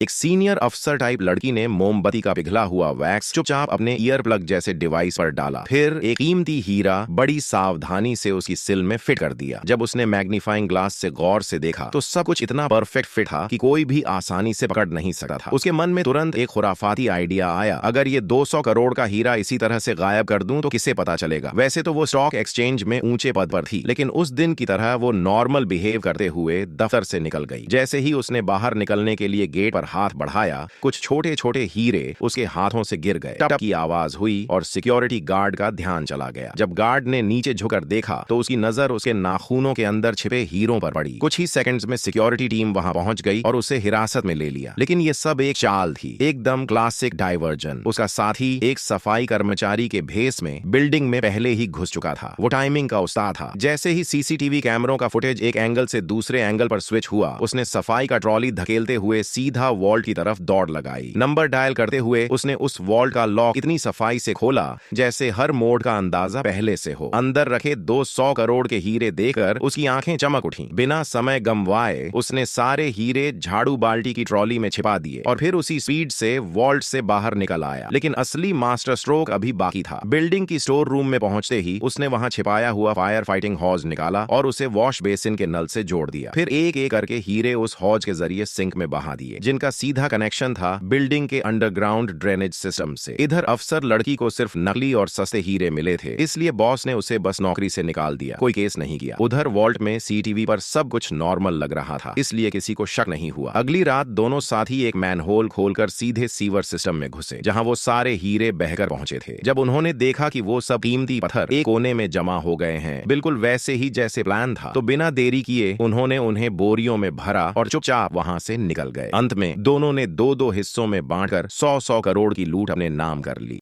एक सीनियर अफसर टाइप लड़की ने मोमबत्ती का पिघला हुआ वैक्स चुपचाप अपने ईयर प्लग जैसे डिवाइस पर डाला, फिर एक कीमती हीरा बड़ी सावधानी से उसकी सिल में फिट कर दिया। जब उसने मैग्नीफाइंग ग्लास से गौर से देखा तो सब कुछ इतना परफेक्ट फिट था कि कोई भी आसानी से पकड़ नहीं सकता था। उसके मन में तुरंत एक खुराफाती आइडिया आया, अगर ये 200 करोड़ का हीरा इसी तरह से गायब कर दूं तो किसे पता चलेगा। वैसे तो वो स्टॉक एक्सचेंज में ऊंचे पद पर थी, लेकिन उस दिन की तरह वो नॉर्मल बिहेव करते हुए दफ्तर से निकल गई। जैसे ही उसने बाहर निकलने के लिए गेट पर हाथ बढ़ाया, कुछ छोटे छोटे हीरे उसके हाथों से गिर गए। टप की आवाज हुई और सिक्योरिटी गार्ड का ध्यान चला गया। जब गार्ड ने नीचे झुककर देखा तो उसकी नजर उसके नाखूनों के अंदर छिपे हीरों पर पड़ी। कुछ ही सेकंड्स में सिक्योरिटी टीम वहां पहुंच गई और उसे हिरासत में ले लिया। लेकिन ये सब एक चाल थी, एकदम क्लासिक डाइवर्जन। उसका साथी एक सफाई कर्मचारी के भेस में बिल्डिंग में पहले ही घुस चुका था। वो टाइमिंग का उस्ताद था। जैसे ही सीसीटीवी कैमरों का फुटेज एक एंगल से दूसरे एंगल पर स्विच हुआ, उसने सफाई का ट्रॉली धकेलते हुए सीधा वॉल्ट की तरफ दौड़ लगाई। नंबर डायल करते हुए उसने उस वॉल्ट का लॉक इतनी सफाई से खोला जैसे हर मोड का अंदाजा पहले से हो। अंदर रखे 200 करोड़ के हीरे देखकर उसकी आंखें चमक उठी। बिना समय गंवाए उसने सारे हीरे झाड़ू बाल्टी की ट्रॉली में छिपा दिए और फिर उसी स्पीड से वॉल्ट से बाहर निकल आया। लेकिन असली मास्टर स्ट्रोक अभी बाकी था। बिल्डिंग की स्टोर रूम में पहुंचते ही उसने वहां छिपाया हुआ फायर फाइटिंग हॉज निकाला और उसे वॉश बेसिन के नल से जोड़ दिया। फिर एक एक करके हीरे उस हॉज के जरिए सिंक में बहा दिए, जिनका सीधा कनेक्शन था बिल्डिंग के अंडरग्राउंड ड्रेनेज सिस्टम से। इधर अफसर लड़की को सिर्फ नकली और सस्ते हीरे मिले थे, इसलिए बॉस ने उसे बस नौकरी से निकाल दिया, कोई केस नहीं किया। उधर वॉल्ट में सीटीवी पर सब कुछ नॉर्मल लग रहा था, इसलिए किसी को शक नहीं हुआ। अगली रात दोनों साथी एक मैनहोल खोलकर सीधे सीवर सिस्टम में घुसे, जहां वो सारे हीरे बहकर पहुंचे थे। जब उन्होंने देखा कि वो सब कीमती पत्थर एक कोने में जमा हो गए हैं, बिल्कुल वैसे ही जैसे प्लान था, तो बिना देरी किए उन्होंने उन्हें बोरियों में भरा और चुपचाप वहां से निकल गए। अंत में दोनों ने दो दो हिस्सों में बांटकर 100-100 करोड़ की लूट अपने नाम कर ली।